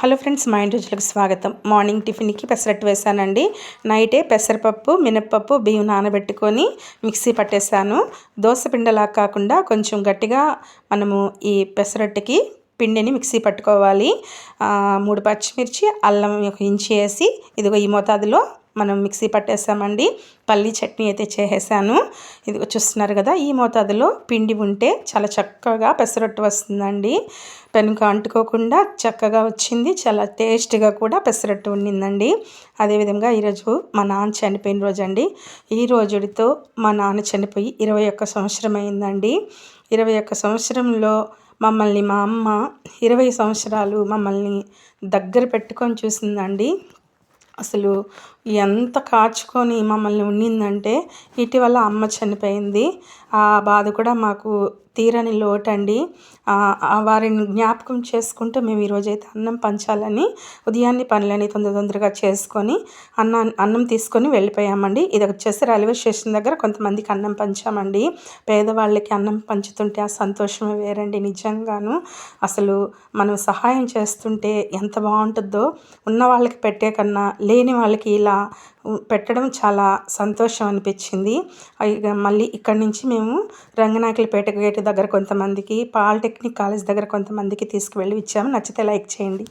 Hello friends, మా ఇంటి రుచులకు స్వాగతం. మార్నింగ్ టిఫిన్కి పెసరట్టు వేసానండి. నైటే పెసరపప్పు, మినప్పప్పు, బియ్యం నానబెట్టుకొని మిక్సీ పట్టేసాను. దోశ పిండిలా కాకుండా కొంచెం గట్టిగా మనము ఈ పెసరట్టుకి పిండిని మిక్సీ పట్టుకోవాలి. 3 పచ్చిమిర్చి, అల్లం ఒక ఇంచి వేసి ఇదిగో ఈ మోతాదులో మనం మిక్సీ పట్టేసామండి. పల్లీ చట్నీ అయితే చేసేసాను. ఇదిగో చూస్తున్నారు కదా, ఈ మోతాదులో పిండి ఉంటే చాలా చక్కగా పెసరట్టు వస్తుందండి. పెనుక అంటుకోకుండా చక్కగా వచ్చింది. చాలా టేస్ట్గా కూడా పెసరట్టు ఉండిందండి. అదేవిధంగా ఈరోజు మా నాన్న చనిపోయిన రోజు అండి. ఈ రోజుతో మా నాన్న చనిపోయి 21 సంవత్సరం అయిందండి. 21 సంవత్సరంలో మమ్మల్ని మా అమ్మ 20 సంవత్సరాలు మమ్మల్ని దగ్గర పెట్టుకొని చూసిందండి. అసలు ఎంత కాచుకొని మమ్మల్ని ఉండిందంటే, ఇటీవల అమ్మ చనిపోయింది. ఆ బాధ కూడా మాకు తీరని లోటండి. వారిని జ్ఞాపకం చేసుకుంటూ మేము ఈరోజైతే అన్నం పంచాలని ఉదయాన్నే పనులని తొందరగా చేసుకొని అన్నం తీసుకొని వెళ్ళిపోయామండి. ఇది వచ్చేసి రైల్వే స్టేషన్ దగ్గర కొంతమందికి అన్నం పంచామండి. పేదవాళ్ళకి అన్నం పంచుతుంటే ఆ సంతోషమే వేరండి. నిజంగాను అసలు మనం సహాయం చేస్తుంటే ఎంత బాగుంటుందో, ఉన్న వాళ్ళకి పెట్టే కన్నా లేని వాళ్ళకి ఇలా పెట్టడం చాలా సంతోషం అనిపించింది. ఇక మళ్ళీ ఇక్కడి నుంచి మేము రంగనాయకులపేట గేటు దగ్గర కొంతమందికి, పాలిటెక్నిక్ కాలేజ్ దగ్గర కొంతమందికి తీసుకువెళ్ళి ఇచ్చాము. నచ్చితే లైక్ చేయండి.